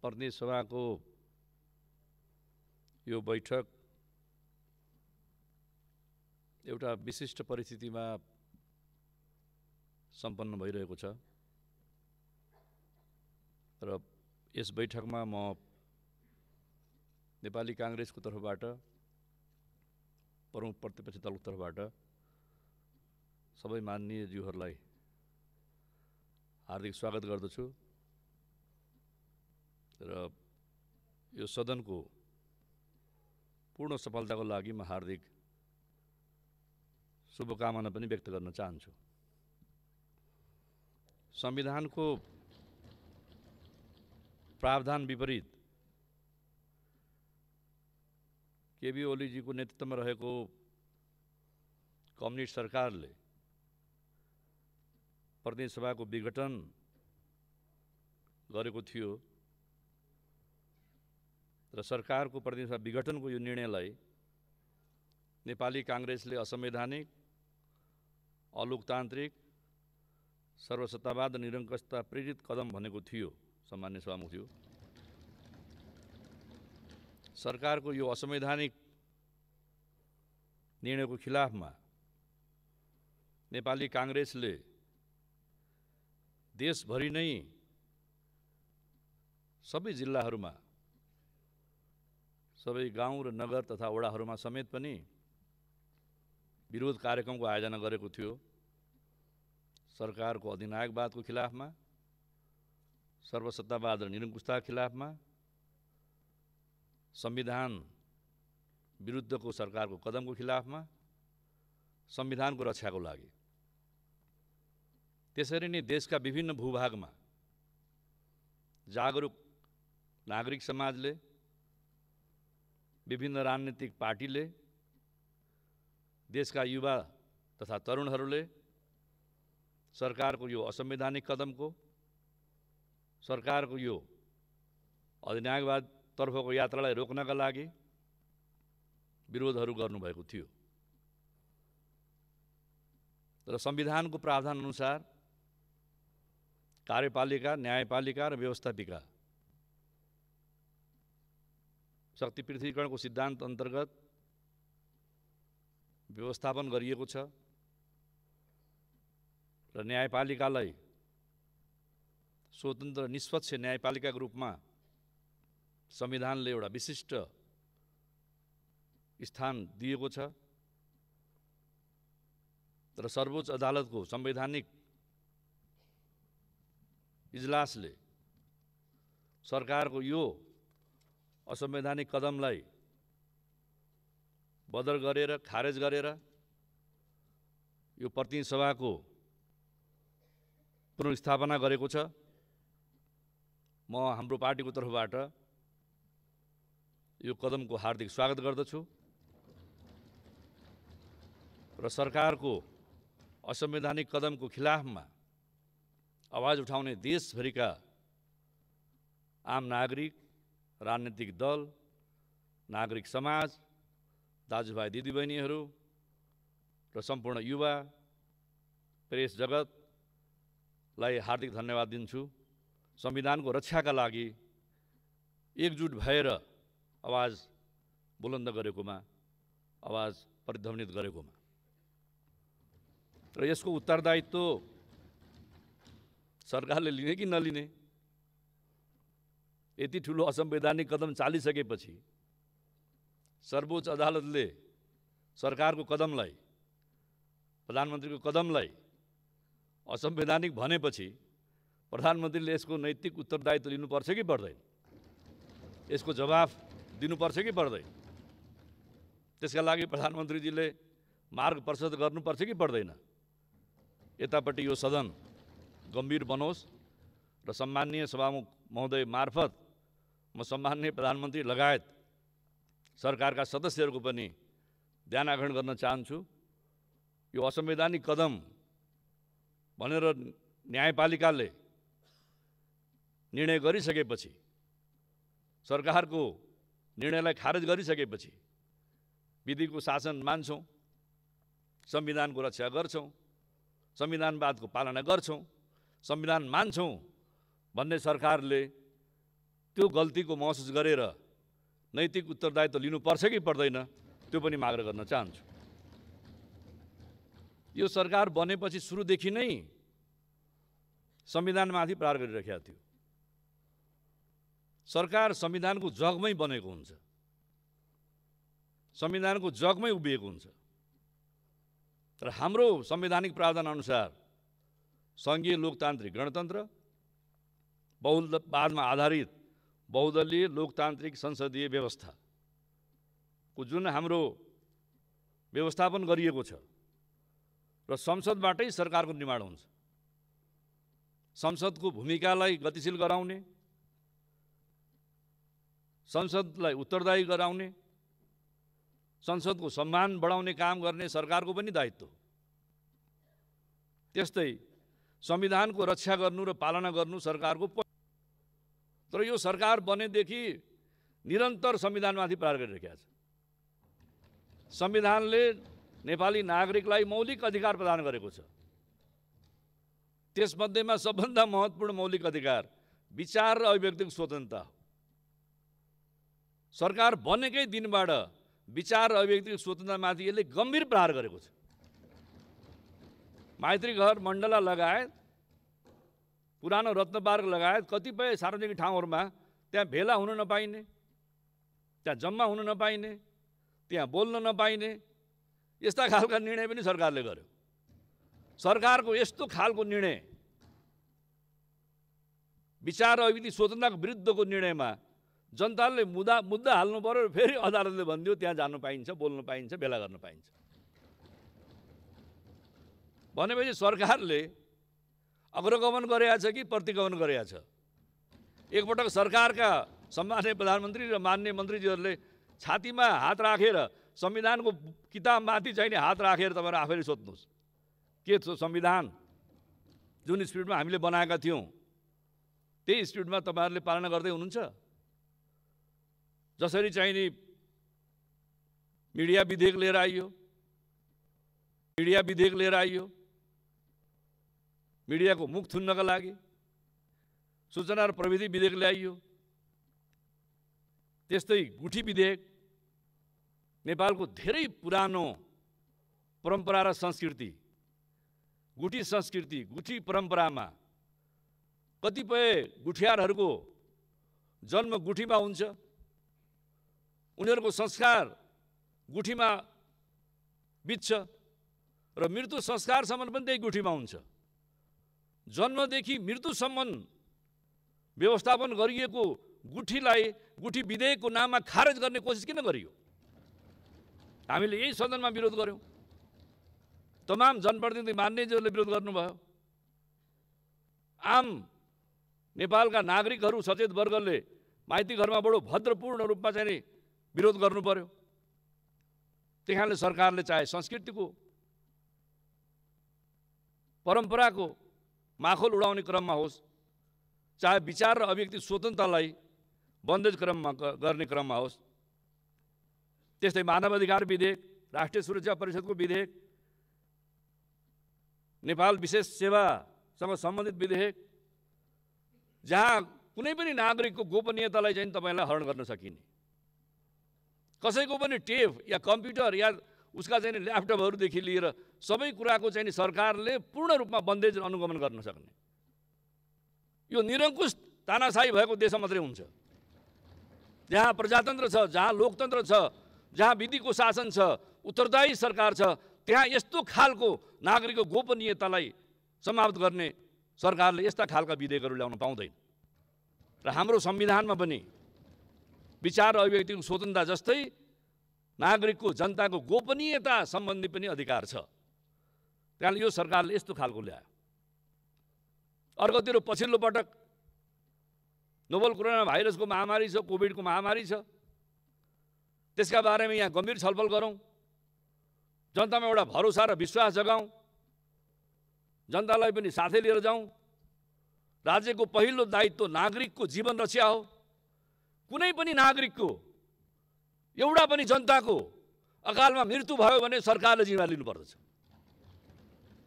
प्रतिनिधि सभाको यो बैठक एउटा विशिष्ट परिस्थितिमा सम्पन्न भइरहेको छ र यस बैठकमा म नेपाली कांग्रेसको तर्फबाट प्रमुख प्रतिपक्षी दलको तर्फबाट सबै माननीय ज्यूहरूलाई हार्दिक स्वागत गर्दछु र यो सदनको पूर्ण सफलताको लागि म हार्दिक शुभकामना पनि व्यक्त गर्न चाहन्छु। संविधानको प्रावधान विपरीत केबी ओलीजीको नेतृत्वमा रहेको कम्युनिस्ट सरकारले प्रतिनिधि सभाको विघटन गरेको थियो र सरकारको प्रतिनिधि सभा विघटनको यो निर्णयलाई नेपाली कांग्रेसले असंवैधानिक, अलोकतान्त्रिक, सर्वसत्तावाद र निरङ्कुशता प्रेरित कदम भनेको थियो। सम्मान्य सभामुखज्यू, सरकारको यो असंवैधानिक निर्णयको खिलाफमा नेपाली कांग्रेसले देशभरि नै सबै जिल्लाहरूमा, सबै गाउँ र नगर तथा वडाहरूमा समेत पनि विरोध कार्यक्रमको आयोजना गरेको थियो। सरकारको अधिनायकवादको खिलाफमा, सर्वसत्तावाद र निरङ्कुशताको खिलाफमा, संविधान विरुद्धको सरकारको कदमको खिलाफमा, संविधानको रक्षाको लागि। त्यसरी नै देशका विभिन्न भूभागमा जागरुक नागरिक समाजले, विभिन्न राजनीतिक पार्टीले, देशका युवा तथा तरुणहरूले सरकारको यो असंवैधानिक कदमको, सरकारको यो अधिनायकवाद तर्फको यात्रालाई रोक्नका लागि विरोधहरू गर्नुभएको थियो र संविधानको प्रावधान अनुसार कार्यपालिका, न्यायपालिका र व्यवस्थापिका शक्ति पृथ्वीकरणको सिद्धान्त अन्तर्गत व्यवस्थापन गरिएको छ र न्यायपालिकालाई स्वतन्त्र निष्पक्ष न्यायपालिकाको रूपमा संविधानले एउटा विशिष्ट स्थान दिएको छ र सर्वोच्च अदालतको संवैधानिक इजलासले सरकारको यो असंवैधानिक कदमलाई बदर गरेर, खारेज गरेर यो प्रतिनिधि सभाको पुनर्स्थापना गरेको छ। म हाम्रो पार्टीको तर्फबाट यो कदमको हार्दिक स्वागत गर्दछु र सरकारको असंवैधानिक कदमको खिलाफमा आवाज उठाउने देशभरिका आम नागरिक, राजनीतिक दल, नागरिक समाज, दाजुभाइ दिदीबहिनीहरू र सम्पूर्ण युवा प्रेस जगतलाई हार्दिक धन्यवाद दिन्छु। संविधानको रक्षाका लागि एकजुट भएर आवाज बुलन्द गरेकोमा, आवाज प्रतिध्वनित गरेकोमा र यसको उत्तरदायित्व सरकारले लिने कि नलिने, यति ठुलो असंवैधानिक कदम चालिसकेपछि सर्वोच्च अदालतले सरकारको कदमलाई, प्रधानमन्त्रीको कदमलाई असंवैधानिक भनेपछि प्रधानमन्त्रीले यसको नैतिक उत्तरदायित्व लिनुपर्छ कि पर्दैन? यसको जवाफ दिनुपर्छ कि पर्दैन? त्यसका लागि प्रधानमन्त्रीजीले मार्ग प्रशस्त गर्नुपर्छ कि पर्दैन? यतापट्टि यो सदन गम्भीर बनोस् र सम्माननीय सभामुख महोदय मार्फत म सम्माननीय प्रधानमन्त्री लगायत सरकारका सदस्यहरूको पनि ध्यान आकर्षण गर्न चाहन्छु। यो असंवैधानिक कदम भनेर न्यायपालिकाले निर्णय गरिसकेपछि, सरकारको निर्णयलाई खारेज गरिसकेपछि विधिको शासन मान्छौँ, संविधानको रक्षा गर्छौँ, संविधानवादको पालना गर्छौँ, संविधान मान्छौँ भन्ने सरकारले त्यो गल्तीको महसुस गरेर नैतिक उत्तरदायित्व लिनुपर्छ कि पर्दैन त्यो पनि माग गर्न चाहन्छु। यो सरकार बनेपछि सुरुदेखि नै संविधानमाथि प्रहार गरिरहेको थियो। सरकार संविधानको जगमै बनेको हुन्छ, संविधानको जगमै उभिएको हुन्छ। तर हाम्रो संवैधानिक प्रावधान अनुसार संघीय लोकतान्त्रिक गणतन्त्र, बहुलवादमा आधारित बहुदलीय लोकतान्त्रिक संसदीय व्यवस्थाको जुन हाम्रो व्यवस्थापन गरिएको छ र संसदबाटै सरकारको निर्माण हुन्छ। संसदको भूमिकालाई गतिशील गराउने, संसदलाई उत्तरदायी गराउने, संसदको सम्मान बढाउने काम गर्ने सरकारको पनि दायित्व। त्यस्तै संविधानको रक्षा गर्नु र पालना गर्नु सरकारको। तर यो सरकार बनेदेखि निरन्तर संविधानमाथि प्रहार गरिरहेको छ। संविधानले नेपाली नागरिकलाई मौलिक अधिकार प्रदान गरेको छ। त्यसमध्येमा सबभन्दा महत्त्वपूर्ण मौलिक अधिकार विचार र अभिव्यक्तिको स्वतन्त्रता हो। सरकार बनेकै दिनबाट विचार र अभिव्यक्तिको स्वतन्त्रतामाथि यसले गम्भीर प्रहार गरेको छ। मैत्री घर, मण्डला लगायत, पुरानो रत्नपार्क लगायत कतिपय सार्वजनिक ठाउँहरूमा त्यहाँ भेला हुन नपाइने, त्यहाँ जम्मा हुन नपाइने, त्यहाँ बोल्न नपाइने, यस्ता खालका निर्णय पनि सरकारले गर्यो। सरकारको यस्तो खालको निर्णय, विचार र अभिव्यक्ति स्वतन्त्रताको विरुद्धको निर्णयमा जनताले मुद्दा हाल्नु पर्यो। फेरि अदालतले भनिदियो त्यहाँ जानु पाइन्छ, बोल्न पाइन्छ, भेला गर्न पाइन्छ। भनेपछि सरकारले अग्रगमन गरेका छ कि प्रतिगमन गरेका छ? एकपटक सरकारका सम्माननीय प्रधानमन्त्री र माननीय मन्त्रीजीहरूले छातीमा हात राखेर संविधानको किताबमाथि चाहिने हात राखेर तपाईहरु आफैले सोध्नुहोस्, के संविधान जुन स्पिरिटमा हामीले बनाएका थियौं त्यही स्पिरिटमा तपाईहरुले पालना गर्दै हुनुहुन्छ? जसरी चाहिने मिडिया विधेयक लिएर आइयो, मिडियाको मुख थुन्नका लागि सूचना र प्रविधि विधेयक ल्याइयो। त्यस्तै गुठी विधेयक, नेपालको धेरै पुरानो परम्परा र संस्कृति, गुठी परम्परामा कतिपय गुठियारहरूको जन्म गुठीमा हुन्छ, उनीहरूको संस्कार गुठीमा बित्छ र मृत्यु संस्कारसम्म पनि त्यही गुठीमा हुन्छ। जन्मदेखि मृत्युसम्म व्यवस्थापन गरिएको गुठीलाई गुठी विधेयकको नाममा खारेज गर्ने कोसिस किन गरियो? हामीले यही सदनमा विरोध गर्यौं। तमाम जनप्रतिनिधि मान्यजहरूले विरोध गर्नुभयो। आम नेपालका नागरिकहरू, सचेत वर्गले माइती घरमा बडो भद्रपूर्ण रूपमा चाहिँ विरोध गर्नु पर्यो। त्यहाँले सरकारले चाहे संस्कृतिको, परम्पराको माखोल उडाउने क्रममा होस्, चाहे विचार र अभिव्यक्ति स्वतन्त्रतालाई बन्देज गर्ने क्रममा होस्, त्यस्तै मानवाधिकार विधेयक, राष्ट्रिय सुरक्षा परिषदको विधेयक, नेपाल विशेष सेवासँग सम्बन्धित विधेयक, जहाँ कुनै पनि नागरिकको गोपनीयतालाई चाहिँ तपाईलाई हरण गर्न सकिने, कसैको पनि टेप या कम्प्युटर या उसका चाहिँ ल्यापटपहरूदेखि लिएर सबै कुराको चाहिँ सरकारले पूर्ण रूपमा बन्देज अनुगमन गर्न सक्ने, यो निरङ्कुश तानाशाही भएको देशमा मात्रै हुन्छ। जहाँ प्रजातन्त्र छ, जहाँ लोकतन्त्र छ, जहाँ विधिको शासन छ, उत्तरदायी सरकार छ, त्यहाँ यस्तो खालको नागरिकको गोपनीयतालाई समाप्त गर्ने सरकारले यस्ता खालका विधेयकहरू ल्याउन पाउँदैन। र हाम्रो संविधानमा पनि विचार र अभिव्यक्तिको स्वतन्त्रता जस्तै नागरिकको, जनताको गोपनीयता सम्बन्धी पनि अधिकार छ। त्यसले यो सरकारले यस्तो खालको ल्यायो। अर्कोतिर पछिल्लो पटक नोभल कोरोना भाइरसको महामारी छ, कोभिडको महामारी छ, त्यसका बारेमा यहाँ गम्भीर छलफल गरौँ, जनतामा एउटा भरोसा र विश्वास जगाउँ, जनतालाई पनि साथै लिएर जाउँ। राज्यको पहिलो दायित्व नागरिकको जीवन रक्षा हो। कुनै पनि नागरिकको, एउटा पनि जनताको अकालमा मृत्यु भयो भने सरकारले जिम्मेवारी लिनुपर्दछ।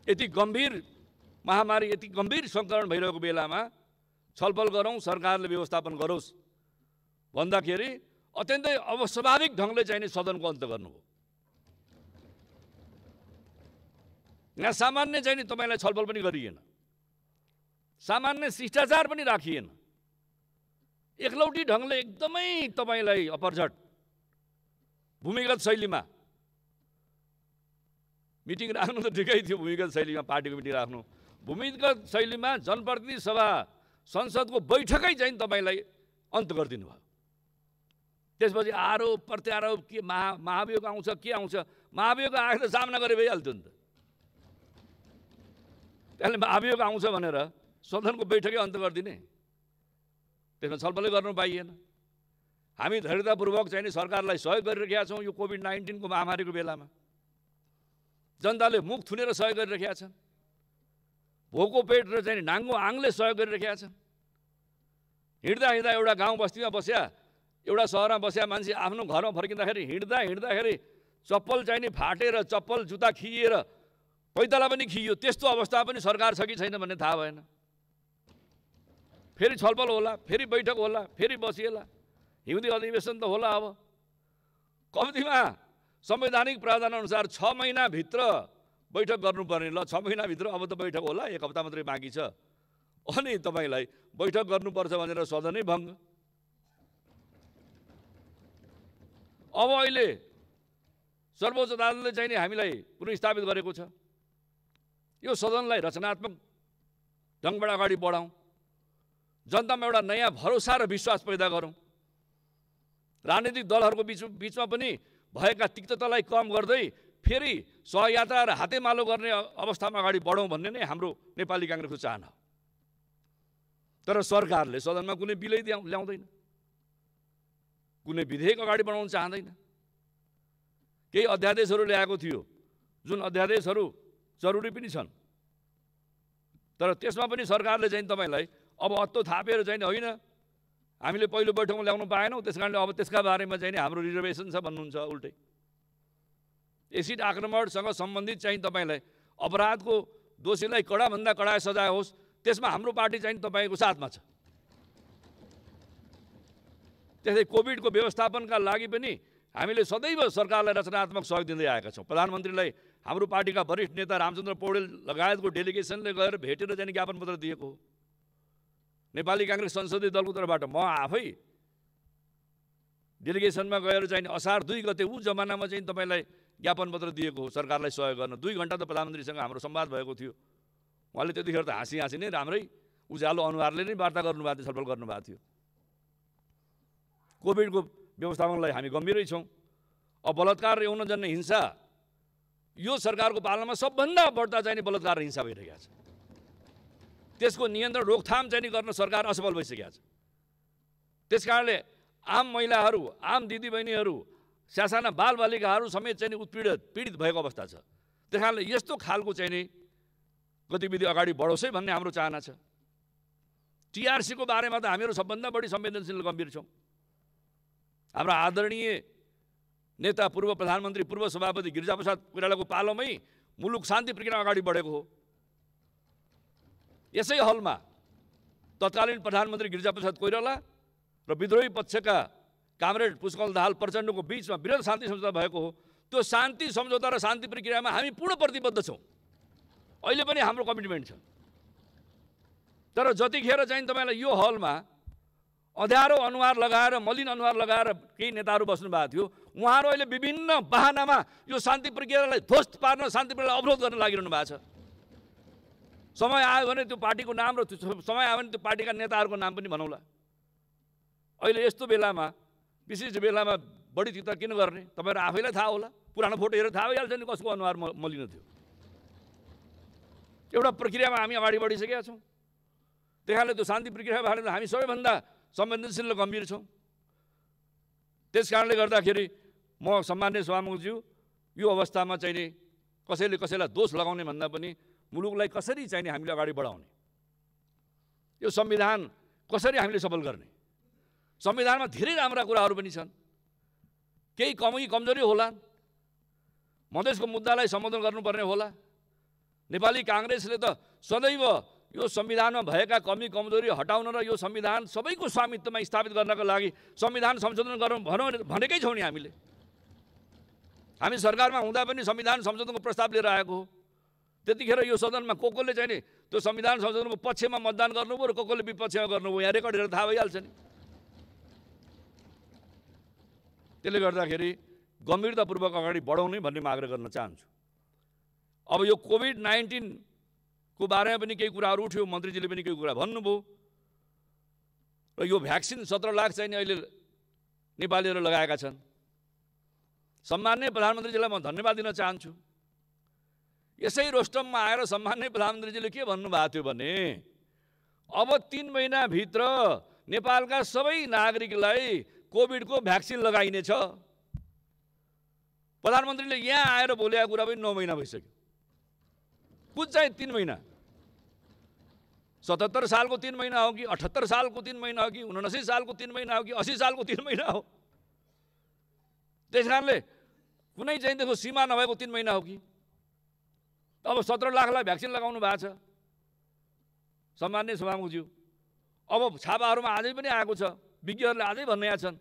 यति गम्भीर महामारी, यति गम्भीर सङ्कट भइरहेको बेलामा छलफल गरौँ, सरकारले व्यवस्थापन गरोस् भन्दाखेरि अत्यन्तै अस्वाभाविक ढङ्गले चाहिँ नि सदनको अन्त गर्नु हो। यहाँ सामान्य चाहिँ नि तपाईँलाई छलफल पनि गरिएन, सामान्य शिष्टाचार पनि राखिएन। एकलौटी ढङ्गले एकदमै तपाईँलाई अपरझट भूमिगत शैलीमा मिटिङ राख्नु त ठिकै थियो, भूमिगत शैलीमा पार्टीको मिटिङ राख्नु, भूमिगत शैलीमा जनप्रतिनिधि सभा संसदको बैठकै चाहिँ तपाईँलाई अन्त गरिदिनु भयो। त्यसपछि आरोप प्रत्यारोप के महाभियोग आउँछ, के आउँछ, महाभियोग आएर त सामना गरे भइहाल्थ्यो नि त। त्यसले महाभियोग आउँछ भनेर सदनको बैठकै अन्त गरिदिने, त्यसमा छलफलै गर्नु पाइएन। हामी धैर्यतापूर्वक चाहिँ सरकारलाई सहयोग गरिरहेका छौँ। यो कोभिड-19 को महामारीको बेलामा जनताले मुख थुनेर सहयोग गरिरहेका छन्, भोको पेट र चाहिँ नाङ्गो आङले सहयोग गरिरहेका छन्। हिँड्दा हिँड्दा एउटा गाउँ बस्तीमा बस्या, एउटा सहरमा बस्या मान्छे आफ्नो घरमा फर्किँदाखेरि हिँड्दाखेरि चप्पल चाहिँ नि फाटेर, चप्पल जुत्ता खिएर, पैताला पनि खियो, त्यस्तो अवस्था पनि सरकार छ कि छैन भन्ने थाहा भएन। फेरि छलफल होला, फेरि बैठक होला, फेरि बसिएला, हिउँदी अधिवेशन त होला। अब कम्तीमा संवैधानिक प्रावधान अनुसार 6 महिनाभित्र बैठक गर्नुपर्ने, ल 6 महिनाभित्र अब त बैठक होला, 1 हप्ता मात्रै बाँकी छ, अनि तपाईँलाई बैठक गर्नुपर्छ भनेर सदनै भङ्ग। अब अहिले सर्वोच्च अदालतले चाहिँ नि हामीलाई पुनर्स्थापित गरेको छ। यो सदनलाई रचनात्मक ढङ्गबाट अगाडि बढाउँ, जनतामा एउटा नयाँ भरोसा र विश्वास पैदा गरौँ, राजनीतिक दलहरूको बिचमा पनि भएका तिक्ततालाई कम गर्दै फेरि सहयात्रा र हातेमालो गर्ने अवस्थामा अगाडि बढौँ भन्ने नै हाम्रो नेपाली काङ्ग्रेसको चाहना हो। तर सरकारले सदनमा कुनै बिलै ल्याउँदैन, कुनै विधेयक अगाडि बढाउन चाहँदैन। केही अध्यादेशहरू ल्याएको थियो, जुन अध्यादेशहरू जरुरी पनि छन्, तर त्यसमा पनि सरकारले चाहिँ तपाईँलाई अब अत्तो थापेर चाहिँ होइन, हामीले पहिलो बैठकमा ल्याउनु पाएनौँ, त्यस कारणले अब त्यसका बारेमा चाहिँ हाम्रो रिजर्भेसन छ भन्नुहुन्छ। उल्टै एसिड आक्रमणसँग सम्बन्धित चाहिँ तपाईँलाई अपराधको दोषीलाई कडाभन्दा कडा सजाय होस्, त्यसमा हाम्रो पार्टी चाहिँ तपाईँको साथमा छ। त्यसै कोभिडको व्यवस्थापनका लागि पनि हामीले सदैव सरकारलाई रचनात्मक सहयोग दिँदै आएका छौँ। प्रधानमन्त्रीलाई हाम्रो पार्टीका वरिष्ठ नेता रामचन्द्र पौडेल लगायतको डेलिगेसनले गएर भेटेर चाहिँ ज्ञापन पत्र दिएको हो। नेपाली काङ्ग्रेस संसदीय दलको तर्फबाट म आफै डेलिगेसनमा गएर चाहिँ असार 2 गते ऊ जमानामा चाहिँ तपाईँलाई ज्ञापन पत्र दिएको हो सरकारलाई सहयोग गर्न। 2 घण्टा त प्रधानमन्त्रीसँग हाम्रो संवाद भएको थियो। उहाँले त्यतिखेर त हाँसी नै राम्रै उज्यालो अनुहारले नै वार्ता गर्नुभएको थियो, छलफल गर्नुभएको थियो। कोभिडको व्यवस्थापनलाई हामी गम्भीरै छौँ। अब बलात्कार र यौनजन्य हिंसा यो सरकारको पालामा सबभन्दा बढ्ता चाहिँ बलात्कार र हिंसा भइरहेको छ। त्यसको नियन्त्रण रोकथाम चाहिँ गर्न सरकार असफल भइसकेको छ। त्यसकारणले आम महिलाहरू, आम दिदीबहिनीहरू, सासाना बालबालिकाहरू समेत चाहिँ पीडित भएको अवस्था छ। त्यसकारणले यस्तो खालको चाहिँ नि गतिविधि अगाडि बढोस् है भन्ने हाम्रो चाहना छ। टिआरसीको बारेमा त हामीहरू सबभन्दा बढी संवेदनशील गम्भीर छौँ। हाम्रो आदरणीय नेता पूर्व प्रधानमन्त्री पूर्व सभापति गिरिजाप्रसाद कोइरालाको पालोमै मुलुक शान्ति प्रक्रिया अगाडि बढेको हो। यसै हलमा तत्कालीन प्रधानमन्त्री गिरिजाप्रसाद कोइराला र विद्रोही पक्षका कामरेड पुष्पकमल दाहाल प्रचण्डको बीचमा वृहत शान्ति सम्झौता भएको हो। त्यो शान्ति सम्झौता र शान्ति प्रक्रियामा हामी पूर्ण प्रतिबद्ध छौँ। अहिले पनि हाम्रो कमिटमेन्ट छ। तर जतिखेर चाहिँ तपाईँलाई यो हलमा अँध्यारो अनुहार लगाएर, मलिन अनुहार लगाएर केही नेताहरू बस्नु भएको थियो, उहाँहरू अहिले विभिन्न बहानामा यो शान्ति प्रक्रियालाई ध्वस्त पार्न, शान्ति प्रक्रियालाई अवरोध गर्न लागिरहनु भएको छ। समय आयो भने त्यो पार्टीको नाम र समय आयो भने त्यो पार्टीका नेताहरूको नाम पनि भनौँला। अहिले यस्तो बेलामा, विशिष्ट बेलामा बढी चित्त किन गर्ने? तपाईँहरू आफैलाई थाहा होला, पुरानो फोटो हेरेर थाहा भइहाल्छ नि कसको अनुहार मलिन थियो। एउटा प्रक्रियामा हामी अगाडि बढिसकेका छौँ। त्यस कारणले त्यो शान्ति प्रक्रिया बारेमा हामी सबैभन्दा संवेदनशील र गम्भीर छौँ। त्यस कारणले गर्दाखेरि म सम्माननीय सभामुखज्यू, यो अवस्थामा चाहिँ नि कसैले कसैलाई दोष लगाउने भन्दा पनि मुलुकलाई कसरी चाहिँ नि हामीले अगाडि बढाउने, यो संविधान कसरी हामीले सफल गर्ने। संविधानमा धेरै राम्रा कुराहरू पनि छन्, केही कमजोरी होला, मधेसको मुद्दालाई सम्बोधन गर्नुपर्ने होला। नेपाली काङ्ग्रेसले त सदैव यो संविधानमा भएका कमी कमजोरी हटाउन र यो संविधान सबैको स्वामित्वमा स्थापित गर्नको लागि संविधान संशोधन गरौँ भनेकै छौँ नि हामीले। हामी सरकारमा हुँदा पनि संविधान संशोधनको प्रस्ताव लिएर आएको हो। त्यतिखेर यो सदनमा कोले चाहिँ नि त्यो संविधान संशोधनको पक्षमा मतदान गर्नुभयो र कोले विपक्षमा गर्नुभयो। यहाँ रेकर्ड हेरेर थाहा भइहाल्छ नि। त्यसले गर्दाखेरि गम्भीरतापूर्वक अगाडि बढाउने भन्ने म आग्रह गर्न चाहन्छु। अब यो कोभिड-19 को बारेमा पनि केही कुराहरू उठ्यो, मन्त्रीजीले पनि केही कुरा भन्नुभयो र यो भ्याक्सिन 17 लाख चाहिँ नि अहिले नेपालीहरू लगाएका छन्। सम्माननीय प्रधानमन्त्रीजीलाई म धन्यवाद दिन चाहन्छु। यसै रोस्टममा आएर सम्माननीय प्रधानमन्त्रीजीले के भन्नुभएको थियो भने अब 3 महिनाभित्र नेपालका सबै नागरिकलाई कोभिडको भ्याक्सिन लगाइनेछ। प्रधानमन्त्रीले यहाँ आएर बोलेको कुरा पनि 9 महिना भइसक्यो। कुछ चाहिँ 3 महिना, 77 सालको 3 महिना हो कि 78 सालको 3 महिना हो कि 79 सालको 3 महिना हो कि 80 सालको 3 महिना हो। त्यस कारणले कुनै चाहिँ देखो सीमा नभएको 3 महिना हो कि। अब 17 लाखलाई भ्याक्सिन लगाउनु भएको छ सम्माननीय सभामुखज्यू। अब छापाहरूमा आजै पनि आएको छ, विज्ञहरूले आजै भन्ने छन्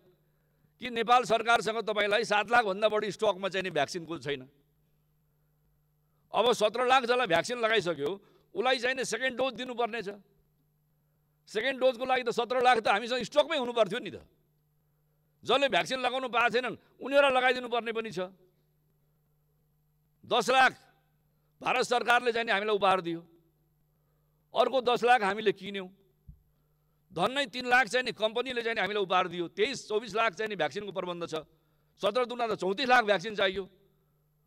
कि नेपाल सरकारसँग तपाईलाई 7 लाखभन्दा बढी स्टकमा चाहिँ नि भ्याक्सिनको छैन। अब 17 लाख जसलाई भ्याक्सिन लगाइसक्यो उसलाई चाहिँ नि सेकेन्ड डोज दिनुपर्ने छ। सेकेन्ड डोजको लागि त 17 लाख त हामीसँग स्टकमै हुनु पर्थ्यो नि त। जसले भ्याक्सिन लगाउनु पाएको छैनन् उनीहरूलाई लगाइदिनु पर्ने पनि छ। 10 लाख भारत सरकारले चाहिँ नि हामीलाई उपहार दियो, अर्को 10 लाख हामीले किन्यौँ, धन्नै 3 लाख चाहिँ नि कम्पनीले चाहिँ हामीलाई उपहार दियो। 23-24 लाख चाहिँ नि भ्याक्सिनको प्रबन्ध छ। 17 दुना त 34 लाख भ्याक्सिन चाहियो।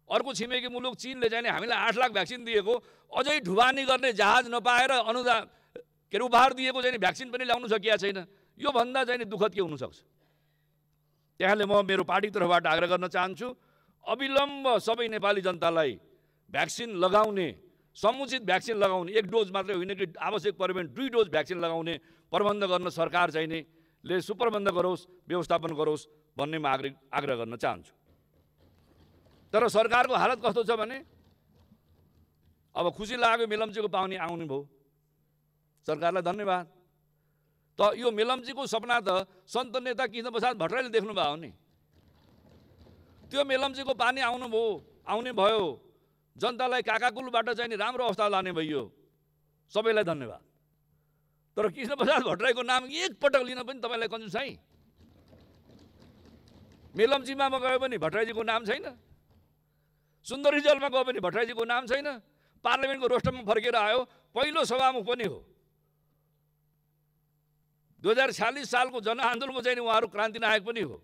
अर्को छिमेकी मुलुक चीनले चाहिँ हामीलाई 8 लाख भ्याक्सिन दिएको, अझै ढुवानी गर्ने जहाज नपाएर अनुदान के अरे उपहार दिएको चाहिँ भ्याक्सिन पनि ल्याउनु सकिया छैन। यो भन्दा चाहिँ नि दुःखद के हुन सक्छ। त्यहाँले म मेरो पार्टी तर्फबाट आग्रह गर्न चाहन्छु, अविलम्ब सबै नेपाली जनतालाई भ्याक्सिन लगाउने, समुचित भ्याक्सिन लगाउने, 1 डोज मात्रै होइन कि आवश्यक पऱ्यो भने 2 डोज भ्याक्सिन लगाउने प्रबन्ध गर्न सरकार चाहिँ नि ले सुप्रबन्ध गरोस्, व्यवस्थापन गरोस् भन्ने म आग्रह गर्न चाहन्छु। तर सरकारको हालत कस्तो छ भने अब खुसी लाग्यो मेलम्चीको पाहुनी आउनु भयो, सरकारलाई धन्यवाद। त यो मेलम्चीको सपना त सन्त नेता कृष्णप्रसाद भट्टराईले देख्नु भयो नि। त्यो मेलम्चीको पानी आउने भयो, जनतालाई काकाकुलबाट चाहिँ नि राम्रो अवस्था लाने भइयो, सबैलाई धन्यवाद। तर कृष्णप्रसाद भट्टराईको नाम एकपटक लिन पनि तपाईँलाई कन्जुसाई। मेलम्चीमा गयो भने भट्टराईजीको नाम छैन, सुन्दरी जलमा गयो भने भट्टराईजीको नाम छैन, पार्लिमेन्टको रोस्टरमा फर्केर आयो, पहिलो सभामुख पनि हो। 2046 सालको जनआन्दोलनको चाहिँ उहाँहरू क्रान्ति नायक पनि हो,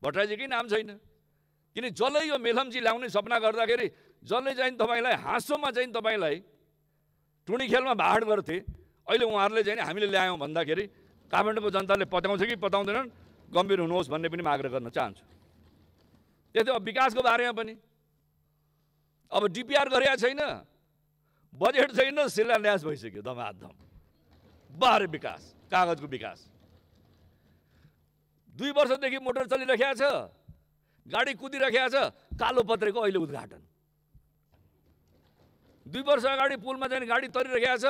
भट्टराईजीकै नाम छैन। किन जसले यो मेलम्ची ल्याउने सपना गर्दाखेरि जसले चाहिँ तपाईँलाई हाँसोमा चाहिँ तपाईँलाई टुणी खेलमा भाड गर्थे, अहिले उहाँहरूले चाहिँ हामीले ल्यायौँ भन्दाखेरि काठमाडौँको जनताले पत्याउँछ कि पत्याउँदैनन्, गम्भीर हुनुहोस् भन्ने पनि म आग्रह गर्न चाहन्छु। त्यस्तै अब विकासको बारेमा पनि अब डिपिआर गरेका छैन, बजेट छैन, शिलान्यास भइसक्यो धमाधम। बाह्र विकास, कागजको विकास। 2 वर्षदेखि मोटर चलिरहेको छ, गाडी कुदिरहेको छ, कालो पत्रेको अहिले उद्घाटन। 2 वर्ष अगाडि पुलमा चाहिँ गाडी तरिरहेको छ,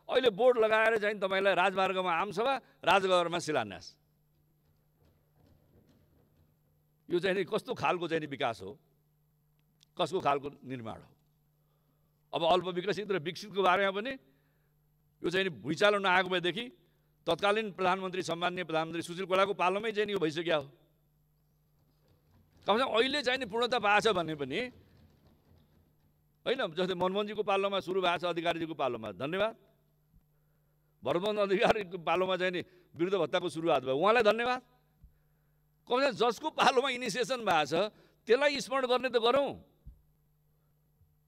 अहिले बोर्ड लगाएर चाहिँ तपाईँलाई राजमार्गमा आमसभा, राजगढमा शिलान्यास। यो चाहिँ कस्तो खालको चाहिँ विकास हो, कसको खालको निर्माण हो। अब अल्प विकसित र विकसितको बारेमा पनि यो चाहिँ भुइँचालो नआएको भएदेखि तत्कालीन प्रधानमन्त्री सम्माननीय प्रधानमन्त्री सुशील कोइरालाको पालोमै चाहिँ यो भइसक्यो हो। कमसेकम अहिले चाहिँ पूर्णता पाएको छ भने पनि होइन, जस्तै मनमोहनजीको पालोमा सुरु भएको छ, अधिकारीजीको पालोमा धन्यवाद, भरतमोहन अधिकारीको पालोमा चाहिँ वृद्ध भत्ताको सुरुवात भयो, उहाँलाई धन्यवाद। कमसेकम जसको पालोमा इनिसिएसन भएको छ त्यसलाई स्मरण गर्ने त गरौँ,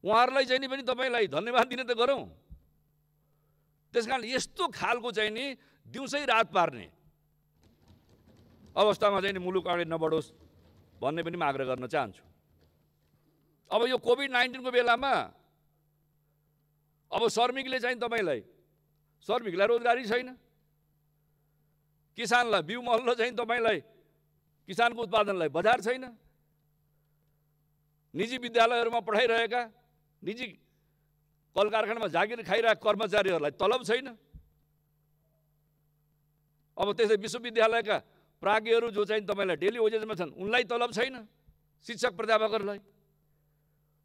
उहाँहरूलाई चाहिँ पनि तपाईँलाई धन्यवाद दिने त गरौँ। त्यसकारण यस्तो खालको चाहिँ नि दिउँसै रात पार्ने अवस्थामा चाहिँ मुलुक अगाडि नबढोस् भन्ने पनि म आग्रह गर्न चाहन्छु। अब यो कोभिड-19 को बेलामा अब श्रमिकले चाहिँ तपाईँलाई श्रमिकलाई रोजगारी छैन, किसानलाई बिउ मल्ल चाहिँ तपाईँलाई किसानको उत्पादनलाई बजार छैन, निजी विद्यालयहरूमा पढाइरहेका निजी कल कारखानामा जागिर खाइरहेको कर्मचारीहरूलाई तलब छैन। अब त्यसै विश्वविद्यालयका प्राज्ञहरू जो चाहिँ तपाईँलाई डेली वेजेसमा छन् उनलाई तलब छैन, शिक्षक प्राध्यापकहरूलाई।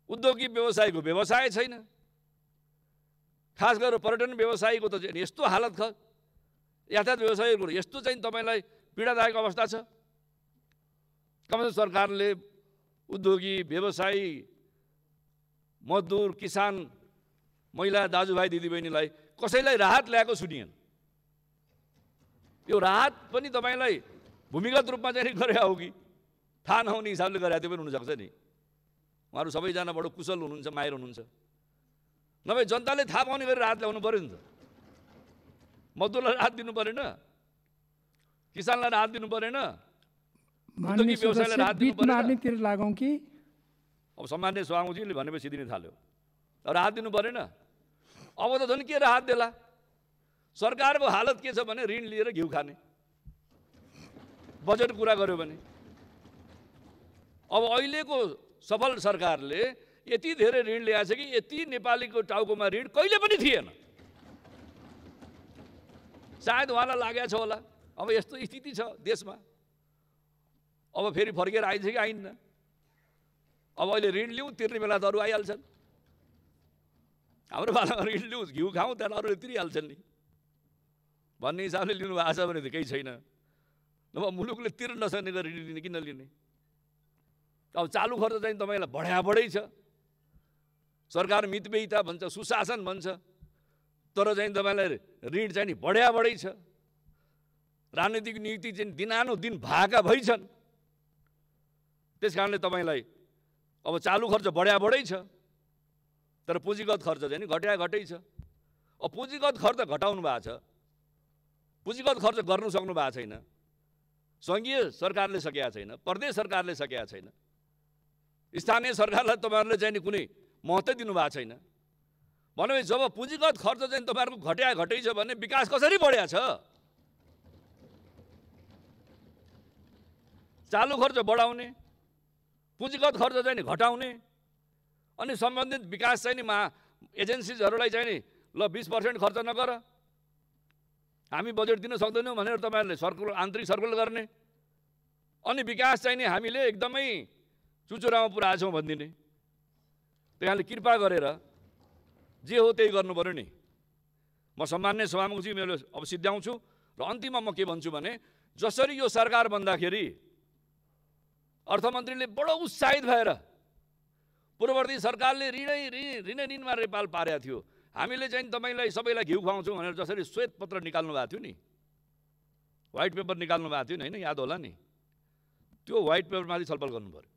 उद्योगिक व्यवसायको व्यवसाय छैन, खास गरेर पर्यटन व्यवसायको त यस्तो हालत छ, यातायात व्यवसायको यस्तो चाहिँ तपाईँलाई पीडादायक अवस्था छ। कमसेकम सरकारले उद्योगी, व्यवसायी, मजदुर, किसान, महिला दाजुभाइ दिदीबहिनीलाई कसैलाई राहत ल्याएको सुनिएन। यो राहत पनि तपाईँलाई भूमिगत रूपमा चाहिँ गरे हो कि थाहा नहुने हिसाबले गरे त्यो पनि हुनसक्छ नि। उहाँहरू सबैजना बडो कुशल हुनुहुन्छ, माहिर हुनुहुन्छ। नभए जनताले थाहा पाउने गरी राहत ल्याउनु पऱ्यो नि त। मजदुरलाई राहत दिनु परेन, किसानलाई राहत दिनु परेन, उद्योगिक व्यवसायलाई राहत दिनु परेन। लागौँ कि अब सामान्य सभामुखजीले भनेपछि दिने थाल्यो, राहत दिनु परेन। अब त झन् के राहत देला? सरकारको हालत के छ भने ऋण लिएर घिउ खाने। बजेट कुरा गर्यो भने अब अहिलेको सफल सरकारले यति धेरै ऋण ल्याएको छ कि यति नेपालीको टाउकोमा ऋण कहिले पनि थिएन। सायद उहाँलाई लागेको छ होला अब यस्तो स्थिति छ देशमा, अब फेरि फर्केर आइन्छ कि आइन्न। अब अहिले ऋण लिउँ, तिर्ने बेला त अरू आइहाल्छन्। हाम्रो पालामा ऋण लिउँ, घिउ खाउँ, त्यहाँदेखि अरूले तिरिहाल्छन् नि भन्ने हिसाबले लिनु भएको छ भने त केही छैन। नभए मुलुकले तिर्न नसक्ने गरी ऋण लिने किन लिने? अब चालु खर्च चाहिँ तपाईँलाई बढै छ। सरकार मितव्ययिता भन्छ, सुशासन भन्छ, तर चाहिँ तपाईँलाई ऋण चाहिँ नि बढै छ। राजनीतिक नीति चाहिँ दिनानुदिन भाका भइछन्। त्यस कारणले तपाईँलाई अब चालु खर्च बढै छ, तर पुँजीगत खर्च चाहिँ नि घटै छ। अब पुँजीगत खर्च घटाउनु भएको छ, पुँजीगत खर्च गर्नु सक्नु भएको छैन। सङ्घीय सरकारले सकेका छैन, प्रदेश सरकारले सकेका छैन, स्थानीय सरकारलाई तपाईँहरूले चाहिँ नि कुनै महत्त्व दिनुभएको छैन। भनेपछि जब पुँजीगत खर्च चाहिँ तपाईँहरूको घटै छ भने विकास कसरी बढ्या छ? चालु खर्च बढाउने, पुँजीगत खर्च चाहिँ नि घटाउने, अनि सम्बन्धित विकास चाहिँ नि एजेन्सिजहरूलाई चाहिँ नि ल 20% खर्च नगर, हामी बजेट दिन सक्दैनौँ भनेर तपाईँहरूले सर्कुलर, आन्तरिक सर्कुलर गर्ने, अनि विकास चाहिँ नि हामीले एकदमै चुचुरामा पुऱ्याएको छौँ भनिदिने। त्यहाँले कृपा गरेर जे हो त्यही गर्नु पऱ्यो नि। म सम्मान्य सभामुखजी मैले अब सिद्ध्याउँछु र अन्तिममा म के भन्छु भने जसरी यो सरकार बन्दाखेरि अर्थमन्त्रीले बडो उत्साहित भएर पूर्ववर्ती सरकारले ऋणमा नेपाल पारेको थियो, हामीले चाहिँ तपाईँलाई सबैलाई घिउ खुवाउँछौँ भनेर जसरी श्वेत पत्र निकाल्नु भएको थियो नि, व्हाइट पेपर निकाल्नु भएको थियो नि, होइन? याद होला नि। त्यो व्हाइट पेपरमाथि छलफल गर्नु पऱ्यो।